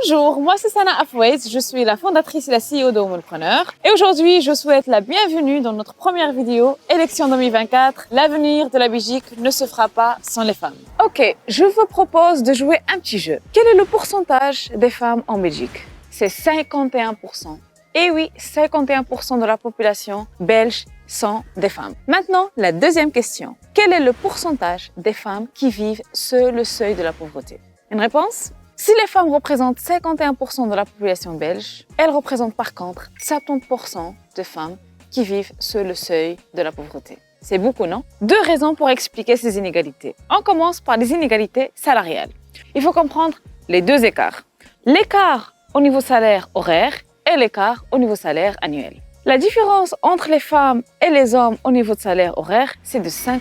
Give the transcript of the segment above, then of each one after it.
Bonjour, moi c'est Sana Afouez, je suis la fondatrice et la CEO de Womanpreneur. Et aujourd'hui, je souhaite la bienvenue dans notre première vidéo, Élection 2024. L'avenir de la Belgique ne se fera pas sans les femmes. Ok, je vous propose de jouer un petit jeu. Quel est le pourcentage des femmes en Belgique? C'est 51%. Et oui, 51% de la population belge sont des femmes. Maintenant, la deuxième question. Quel est le pourcentage des femmes qui vivent sous le seuil de la pauvreté? Une réponse? Si les femmes représentent 51% de la population belge, elles représentent par contre 70% de femmes qui vivent sous le seuil de la pauvreté. C'est beaucoup, non? Deux raisons pour expliquer ces inégalités. On commence par les inégalités salariales. Il faut comprendre les deux écarts. L'écart au niveau salaire horaire et l'écart au niveau salaire annuel. La différence entre les femmes et les hommes au niveau de salaire horaire, c'est de 5%.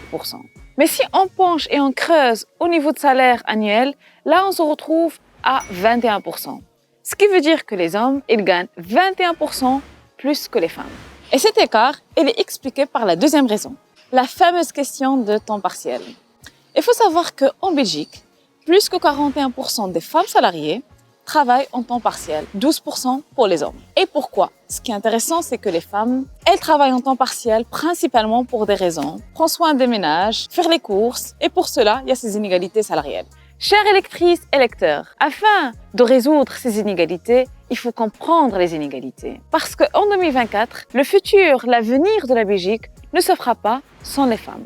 Mais si on penche et on creuse au niveau de salaire annuel, là on se retrouve à 21%. Ce qui veut dire que les hommes, ils gagnent 21% plus que les femmes. Et cet écart, il est expliqué par la deuxième raison, la fameuse question de temps partiel. Il faut savoir qu'en Belgique, plus que 41% des femmes salariées travaillent en temps partiel, 12% pour les hommes. Et pourquoi? Ce qui est intéressant, c'est que les femmes, elles travaillent en temps partiel principalement pour des raisons. Prendre soin des ménages, faire les courses, et pour cela, il y a ces inégalités salariales. Chères électrices et lecteurs, afin de résoudre ces inégalités, il faut comprendre les inégalités. Parce qu'en 2024, le futur, l'avenir de la Belgique ne se fera pas sans les femmes.